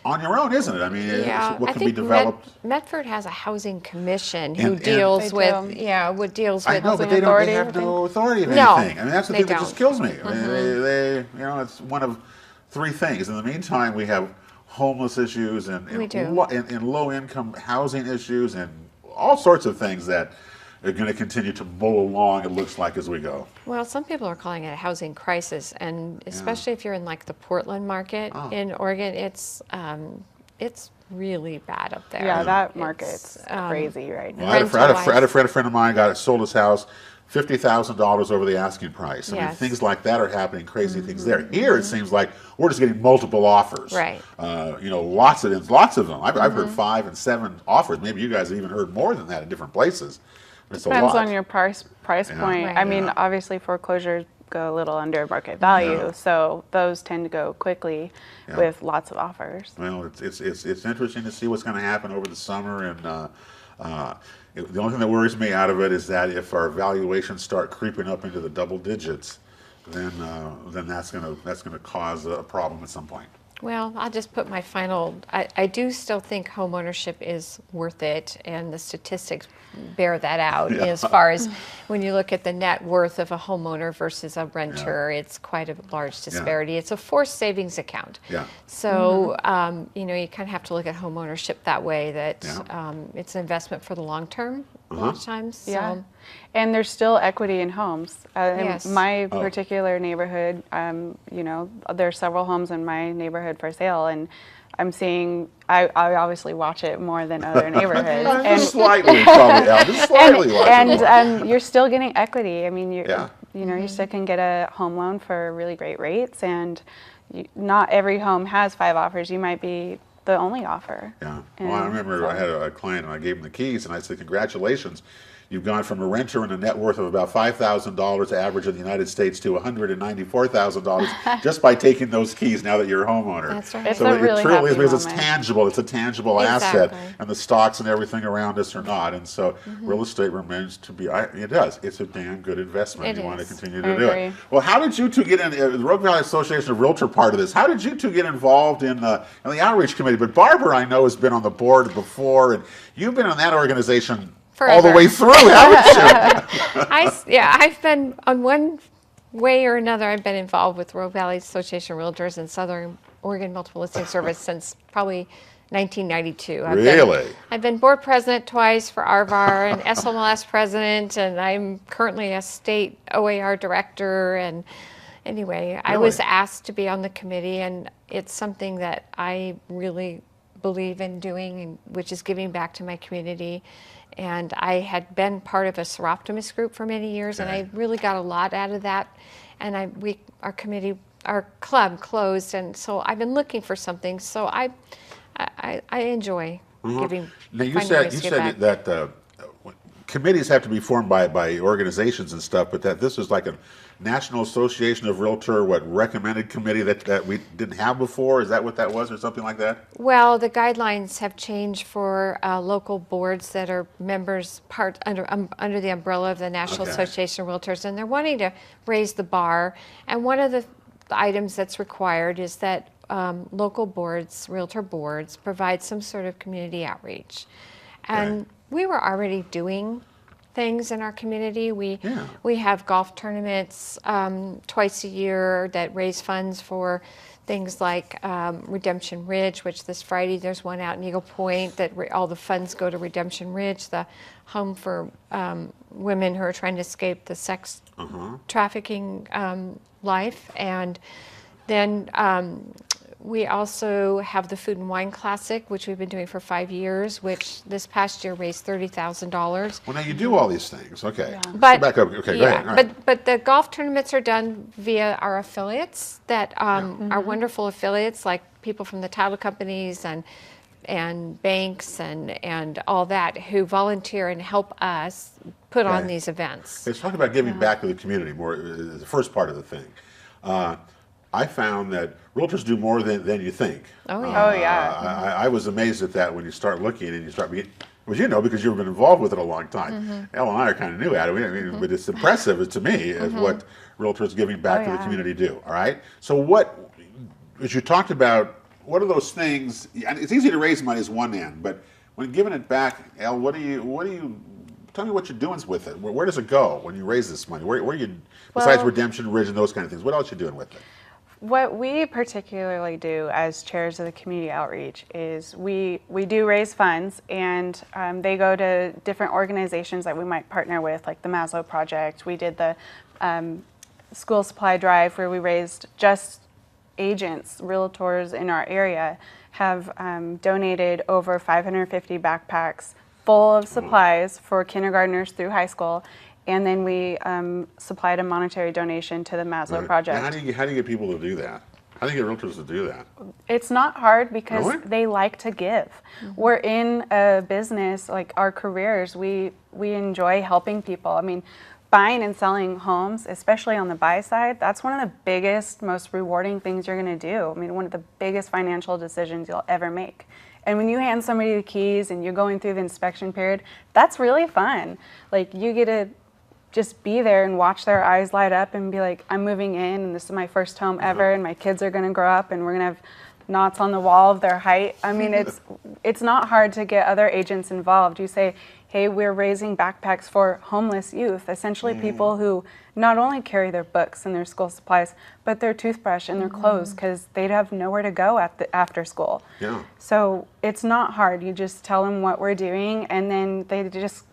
on your own, isn't it? I mean, it's what can be developed. Medford has a housing commission who deals with, what deals with. I know, but they have no authority of No, anything. I mean, that's the they thing that just kills me. I mean, it's one of 3 things. In the meantime, we have homeless issues and low-income housing issues and all sorts of things that are going to continue to mull along, it looks like, as we go. Well, some people are calling it a housing crisis, and especially if you're in like the Portland market in Oregon, it's really bad up there. Yeah, that market's crazy right now. Well, I had a friend of mine sold his house $50,000 over the asking price. I mean, things like that are happening, crazy things there. Here, it seems like we're just getting multiple offers. Right. You know, lots of them. I've heard 5 and 7 offers. Maybe you guys have even heard more than that in different places. It's Depends a lot. on your price point. Right. I mean, obviously foreclosures go a little under market value, so those tend to go quickly with lots of offers. Well, it's interesting to see what's going to happen over the summer, and the only thing that worries me out of it is that if our valuations start creeping up into the double digits, then that's going to cause a problem at some point. Well, I'll just put my final, I do still think home ownership is worth it, and the statistics bear that out as far as when you look at the net worth of a homeowner versus a renter, it's quite a large disparity. It's a forced savings account. So, you know, you kind of have to look at home ownership that way, that it's an investment for the long term a lot of times. So. And there's still equity in homes. Yes. In my particular neighborhood, you know, there's several homes in my neighborhood for sale, and I'm seeing, I obviously watch it more than other neighborhoods. Just slightly, probably, Al. Just slightly. And you're still getting equity. I mean, you know, you still can get a home loan for really great rates, and not every home has 5 offers. You might be the only offer. Yeah. Well, I remember I had a client, and I gave him the keys, and I said, congratulations. You've gone from a renter and a net worth of about $5,000 average in the United States to $194,000 just by taking those keys now that you're a homeowner. That's right. So it really truly is, because happy it's tangible. It's a tangible asset, and the stocks and everything around us are not. And so real estate remains to be, it does. It's a damn good investment. You want to continue to do it. Well, how did you two get in, the Rogue Valley Association of Realtor part of this, how did you two get involved in the Outreach Committee? But Barbara, I know, has been on the board before, and you've been on that organization all the way through, haven't you? I've been, on one way or another, I've been involved with Rogue Valley Association of Realtors and Southern Oregon Multiple Listing Service since probably 1992. I've been board president twice for RVAR and SMLS president, and I'm currently a state OAR director. And anyway, I was asked to be on the committee, and it's something that I really believe in doing, which is giving back to my community. And I had been part of a seroptimist group for many years, and I really got a lot out of that. And our club closed, and so I've been looking for something. So I enjoy giving. Now you said that committees have to be formed by organizations and stuff, but that this is like a National Association of Realtor recommended committee that we didn't have before. Is that what that was, or something like that? Well, the guidelines have changed for local boards that are members under the umbrella of the National Association of Realtors, and they're wanting to raise the bar. And one of the items that's required is that local boards, realtor boards, provide some sort of community outreach. And we were already doing things in our community. We have golf tournaments twice a year that raise funds for things like Redemption Ridge, which this Friday there's one out in Eagle Point that all the funds go to Redemption Ridge, the home for women who are trying to escape the sex trafficking life. And then we also have the Food and Wine Classic, which we've been doing for 5 years, which this past year raised $30,000. Well, now you do all these things, okay. But, back up. Okay, go ahead. All right. But the golf tournaments are done via our affiliates that are wonderful affiliates, like people from the title companies and banks and all that, who volunteer and help us put on these events. Let's talk about giving back to the community more, the first part of the thing. I found that realtors do more than you think. I was amazed at that when you start looking and you start being, well, you know, because you've been involved with it a long time. Elle and I are kind of new at it, but it's impressive to me as what realtors giving back to the community do. All right. So what, as you talked about, what are those things? And it's easy to raise money as one end, but when giving it back, Elle, what do you? Tell me what you're doing with it. Where does it go when you raise this money? Where you, besides Redemption Ridge and those kind of things, what else are you doing with it? What we particularly do as chairs of the community outreach is we do raise funds, and they go to different organizations that we might partner with, like the Maslow Project. We did the school supply drive where we raised just agents, realtors in our area have donated over 550 backpacks full of supplies for kindergartners through high school. And then we supplied a monetary donation to the Maslow Project. Now, how do you get people to do that? How do you get realtors to do that? It's not hard because Really? they like to give. We're in a business, like our careers, we enjoy helping people. I mean, buying and selling homes, especially on the buy side, that's one of the biggest, most rewarding things you're going to do. I mean, one of the biggest financial decisions you'll ever make. And when you hand somebody the keys and you're going through the inspection period, that's really fun. Like, you get to just be there and watch their eyes light up and be like, I'm moving in and this is my first home ever and my kids are going to grow up and we're going to have knots on the wall of their height. I mean, it's not hard to get other agents involved. You say, hey, we're raising backpacks for homeless youth, essentially people who not only carry their books and their school supplies, but their toothbrush and their clothes because they'd have nowhere to go after school. Yeah. So it's not hard. You just tell them what we're doing and then they just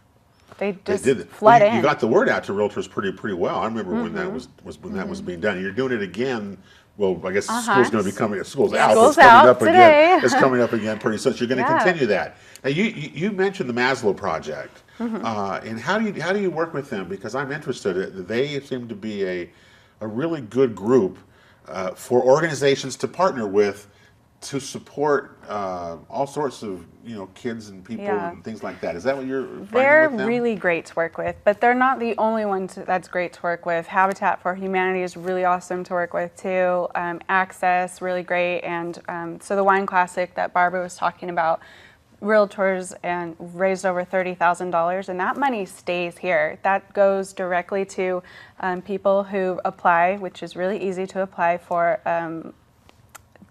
flood in. You got the word out to realtors pretty well. I remember when that was being done. You're doing it again. Well, I guess school's going to be coming. School's out. School's It's coming out up today. again. It's coming up again pretty soon. So you're going to continue that. Now you mentioned the Maslow Project, and how do you work with them? Because I'm interested. They seem to be a really good group for organizations to partner with to support all sorts of kids and people and things like that. Is that what you're finding They're with them? really great to work with, but they're not the only ones that's great to work with. Habitat for Humanity is really awesome to work with too. Access, really great. And so the Wine Classic that Barbara was talking about, realtors and raised over $30,000, and that money stays here. That goes directly to people who apply, which is really easy to apply for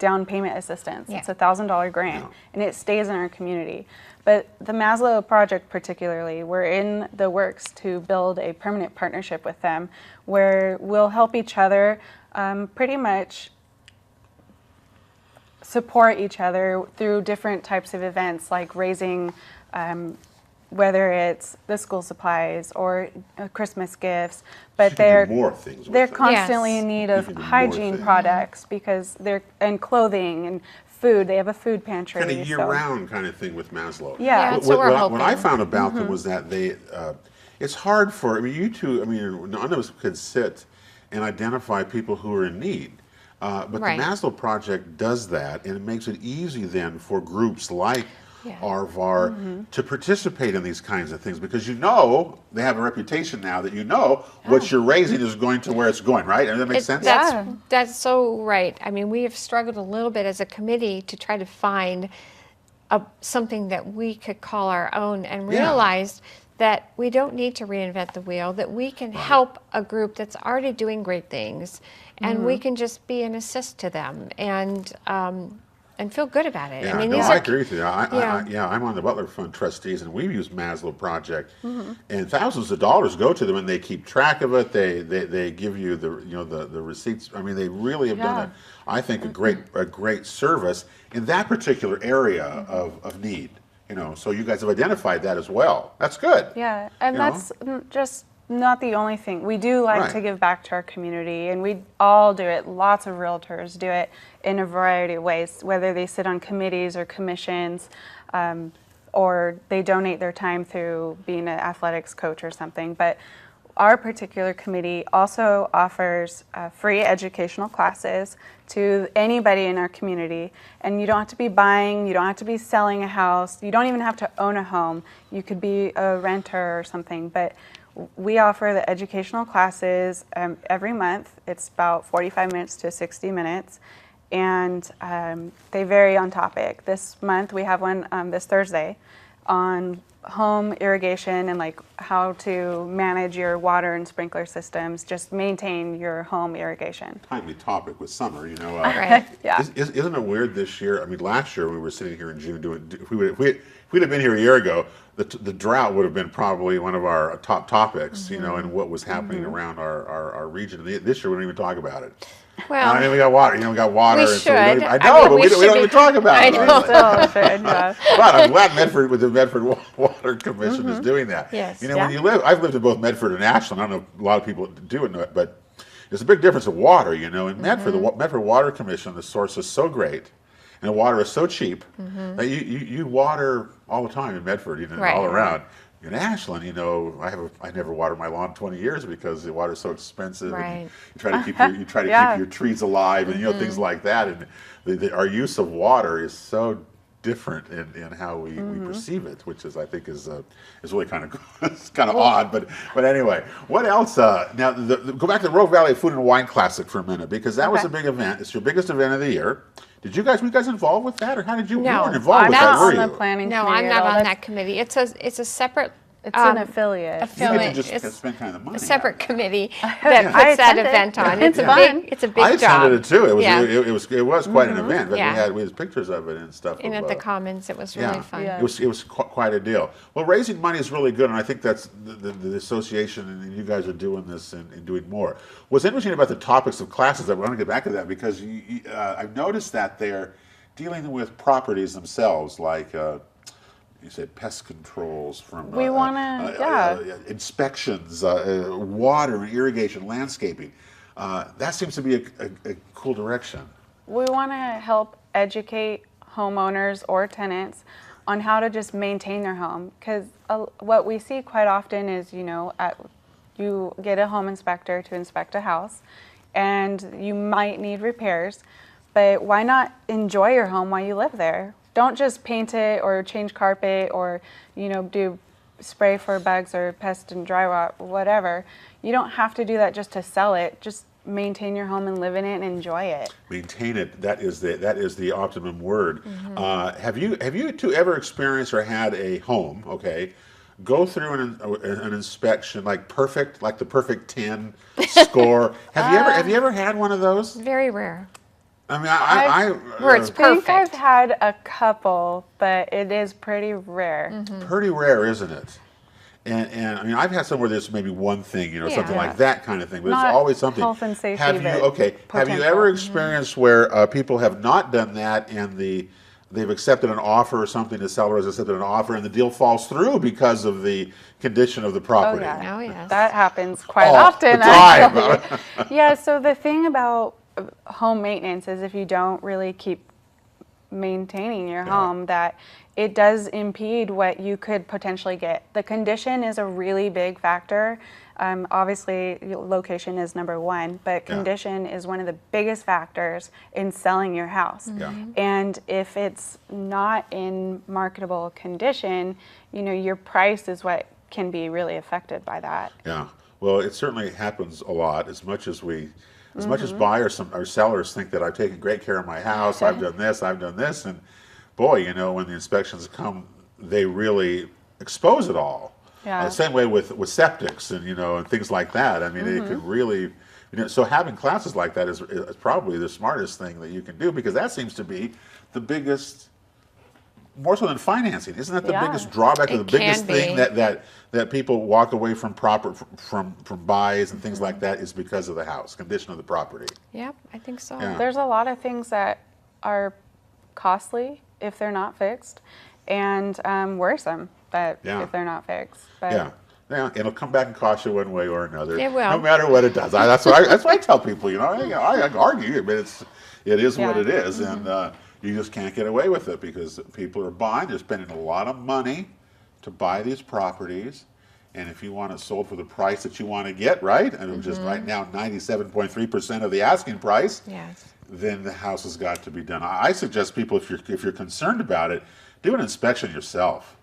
down payment assistance. Yeah. It's a $1,000 grant, and it stays in our community. But the Maslow Project particularly, we're in the works to build a permanent partnership with them where we'll help each other pretty much support each other through different types of events like raising whether it's the school supplies or Christmas gifts, but You can do more things with they're them. constantly Yes. in need You of can do more hygiene things. products because and clothing and food. They have a food pantry. Kind of so- year-round kind of thing with Maslow. Yeah. That's what we're What I hoping. found about them was that they, it's hard for, you two, none of us could sit and identify people who are in need. But Right. the Maslow Project does that, and it makes it easy then for groups like Yeah. RVAR to participate in these kinds of things because they have a reputation now that what you're raising is going to where it's going, right? And that makes sense? That's so right. I mean, we have struggled a little bit as a committee to try to find something that we could call our own and Yeah. realized that we don't need to reinvent the wheel, that we can help a group that's already doing great things and we can just be an assist to them and feel good about it. Yeah, I mean, no, these I are agree with you. Yeah. I'm on the Butler Fund trustees, and we've used Maslow Project, and thousands of dollars go to them, and they keep track of it. They give you the receipts. I mean, they really have done I think a great service in that particular area of need. So you guys have identified that as well. That's good. Yeah, and You know? that's just not the only thing. We do like to Right. give back to our community, and we all do it. Lots of realtors do it in a variety of ways, whether they sit on committees or commissions, or they donate their time through being an athletics coach or something. But our particular committee also offers free educational classes to anybody in our community. And you don't have to be buying, you don't have to be selling a house, you don't even have to own a home. You could be a renter or something. But we offer the educational classes every month. It's about 45 minutes to 60 minutes. And they vary on topic. This month we have one this Thursday on home irrigation and like how to manage your water and sprinkler systems, just maintain your home irrigation. Timely topic with summer, you know. Right. Yeah. Isn't it weird this year? I mean, last year we were sitting here in June doing. If we'd have been here a year ago, the drought would have been probably one of our top topics, you know, and what was happening around our region. And this year we don't even talk about it. Well, I mean, we got water. You know, we got water. we and should. I know, I mean, but we don't even talk about I it. know. Still should, yeah. But I'm glad Medford, with the Medford Water Commission, is doing that. Yes. You know, Yeah. when you live, I've lived in both Medford and Ashland. I don't know if a lot of people do it, but there's a big difference of water. You know, in Medford, the Medford Water Commission, the source is so great, and the water is so cheap that you water all the time in Medford, you know, Right. all around. In Ashland, you know, I never watered my lawn 20 years because the water's so expensive. Right. And you try to keep your Yeah. keep your trees alive, and you know things like that. And our use of water is so different in how we perceive it, which is I think is really kind of it's kind of odd. But anyway, what else? Now go back to the Rogue Valley Food and Wine Classic for a minute, because that was a Okay. big event. It's your biggest event of the year. Were you guys involved with that, or how did you? No. You weren't involved I'm with not that, were on you? the planning No, committee I'm at not all. on That's- that committee. It's a separate. It's an affiliate. You affiliate. get to just It's spend kind of the money. a separate out. committee that I puts that attended. event on. It's It's fun. a big I job. attended it too. It was Yeah. it was quite an event. But Yeah. we had pictures of it and stuff. And of, at the Commons, it was really fun. Yeah. It was quite a deal. Well, raising money is really good, and I think that's the association, and you guys are doing this and doing more. What's interesting about the topics of classes, I want to get back to that, because I've noticed that they're dealing with properties themselves, like you said pest controls from We wanna, inspections, water and irrigation, landscaping. That seems to be a cool direction. We want to help educate homeowners or tenants on how to just maintain their home, because what we see quite often is, you know, you get a home inspector to inspect a house and you might need repairs, but why not enjoy your home while you live there? Don't just paint it or change carpet or, you know, do spray for bugs or pest and dry rot, whatever. You don't have to do that just to sell it. Just maintain your home and live in it and enjoy it. Maintain it. That is the optimum word. Have you two ever experienced or had a home? Okay, go through an inspection like the perfect 10 score. Have you ever had one of those? Very rare. I mean, Where it's I think I've perfect. had a couple, but it is pretty rare. pretty rare, isn't it? And I mean, I've had some where there's maybe one thing, you know, Yeah. something Yeah. like that kind of thing, but Not it's always something. health and safety, Have you but have you potential. ever experienced where people have not done that and they've accepted an offer or something, the seller has accepted an offer and the deal falls through because of the condition of the property? yeah. Oh, yes. That happens quite All often. the time. actually. Yeah, so the thing about home maintenance is if you don't really keep maintaining your home, that it does impede what you could potentially get. The condition is a really big factor. Obviously, location is number one, but condition is one of the biggest factors in selling your house. Yeah. And if it's not in marketable condition, you know, your price is what can be really affected by that. Yeah. Well, it certainly happens a lot. As much as buyers or sellers think that I've taken great care of my house, I've done this, and boy, you know, when the inspections come, they really expose it all. Yeah. Same way with septics and things like that. I mean, it could really. So having classes like that is probably the smartest thing that you can do, because that seems to be the biggest. More so than financing, isn't that the Yeah. biggest drawback, or the It biggest can thing be. that people walk away from from buys and things like that, is because of the house condition of the property? Yep, I think so. Yeah. There's a lot of things that are costly if they're not fixed, and worrisome that Yeah. if they're not fixed. But Yeah, it'll come back and cost you one way or another. It will. no matter what it does. That's what I tell people. I argue, but it is what Yeah. it is, and you just can't get away with it, because people are buying. They're spending a lot of money to buy these properties, and if you want it sold for the price that you want to get, right, and just right now 97.3% of the asking price, Yes. then the house has got to be done. I suggest people, if you're concerned about it, do an inspection yourself.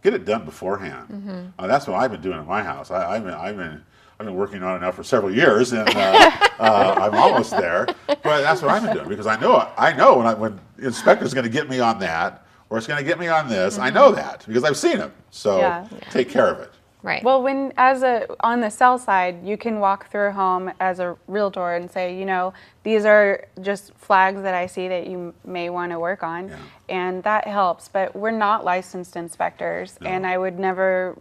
Get it done beforehand. That's what I've been doing in my house. I've been working on it now for several years, and I'm almost there. But that's what I've been doing, because I know when the inspector's going to get me on that, or it's going to get me on this. I know that because I've seen them. So take care of it. Right. Well, on the sell side, you can walk through a home as a realtor and say, you know, these are just flags that I see that you may want to work on, and that helps. But we're not licensed inspectors, and I would never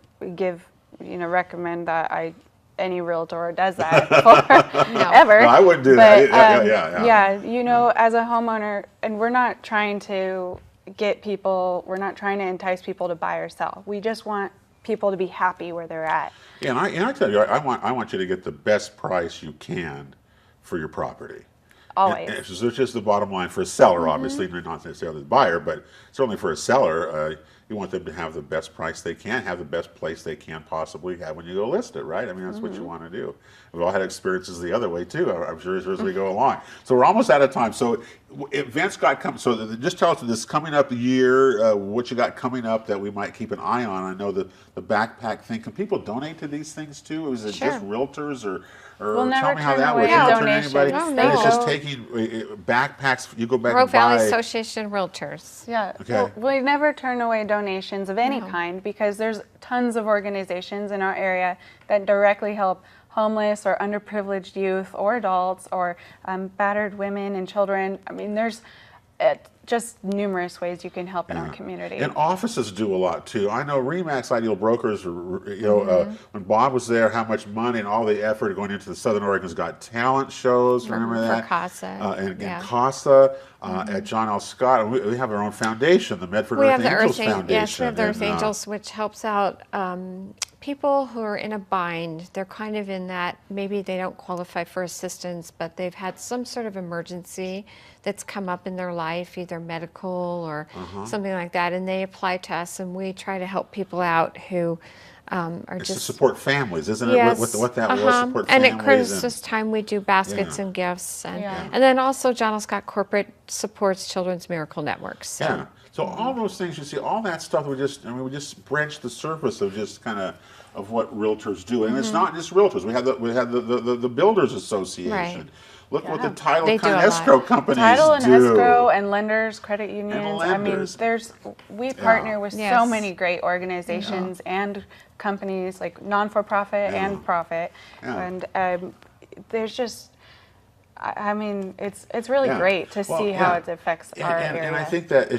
recommend that any realtor does that ever. No, I wouldn't do that. Yeah, you know, as a homeowner, and we're not trying to we're not trying to entice people to buy or sell. We just want people to be happy where they're at. Yeah, and I tell you, I want you to get the best price you can for your property. Always. And it's just the bottom line for a seller, obviously, not necessarily the buyer, but certainly for a seller, you want them to have the best price they can, have the best place they can possibly have when you go list it, right? I mean, that's what you want to do. We've all had experiences the other way, too, I'm sure, as we go along. So we're almost out of time. So events so just tell us this coming up year, what you got coming up that we might keep an eye on. I know the backpack thing. Can people donate to these things, too? Is it just realtors or we'll never tell me how turn that away works. You don't turn donations. anybody. No, And it's just no. taking backpacks. You go back Grove and buy. Valley Association Realtors. Yeah, Okay. well, we never turn away donations of any kind because there's tons of organizations in our area that directly help homeless or underprivileged youth or adults or battered women and children. I mean, there's just numerous ways you can help in our community. And offices do a lot too. I know Remax Ideal Brokers, when Bob was there, how much money and all the effort going into the Southern Oregon's Got Talent shows, remember that? For CASA. And CASA, at John L. Scott. And we have our own foundation, the Medford Earth Angels Foundation. Yes, we have the Earth and, Angels, which helps out people who are in a bind. They're kind of in that, maybe they don't qualify for assistance, but they've had some sort of emergency that's come up in their life, either medical or something like that, and they apply to us, and we try to help people out who are it's just... to support families, isn't Yes, it? What that was, support and families. at Christmas time, we do baskets and gifts. And, Yeah. and then also John L. Scott Corporate supports Children's Miracle Network. So. Yeah. So all those things you see, all that stuff, we just branched the surface of just kind of what realtors do, and it's not just realtors. We have the Builders Association. Right. Look what the title They kind do of a escrow lot. companies Title and do. escrow and lenders, credit unions. lenders. I mean, we partner with so Yes. many great organizations and companies, like non-for-profit and profit, and there's just. I mean, it's really great to see how it affects our area. And I think that,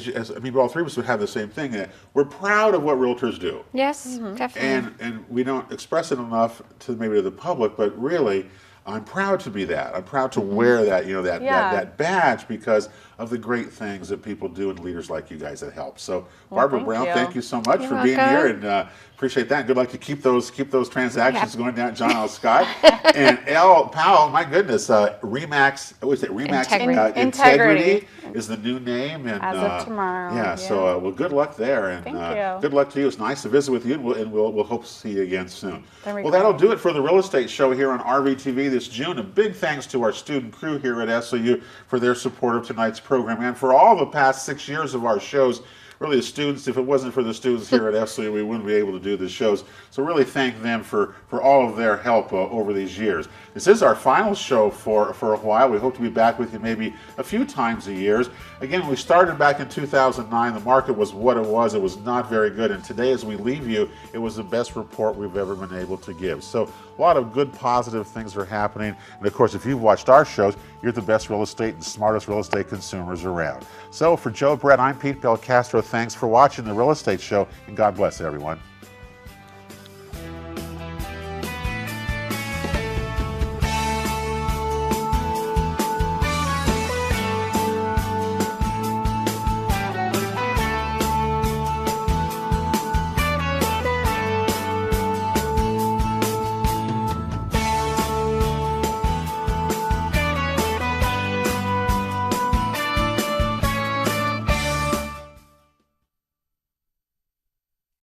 all three of us would have the same thing, that we're proud of what realtors do. Yes, definitely. And we don't express it enough to the public, but really, I'm proud to be that. I'm proud to wear that, that badge because of the great things that people do and leaders like you guys that help. So, Barbara Brown, thank you so much for being here, and appreciate that. And good luck to keep those transactions going down at John L. Scott. And L. Powell, my goodness, Remax, what is it? Remax Integrity is the new name, and as of tomorrow. Yeah. So, well, good luck there, and Thank you. good luck to you. It's nice to visit with you, and we'll hope to see you again soon. There we Well, go. that'll do it for the Real Estate Show here on RVTV this June. A big thanks to our student crew here at SOU for their support of tonight's program, and for all the past 6 years of our shows. Really, the students, if it wasn't for the students here at SOU, we wouldn't be able to do the shows. So really thank them for all of their help over these years. This is our final show for a while. We hope to be back with you maybe a few times a year. Again, we started back in 2009. The market was what it was. It was not very good. And today, as we leave you, it was the best report we've ever been able to give. So a lot of good, positive things are happening. And of course, if you've watched our shows, you're the best real estate and smartest real estate consumers around. So for Joe Brett, I'm Pete Belcastro. Thanks for watching the Real Estate Show, and God bless everyone.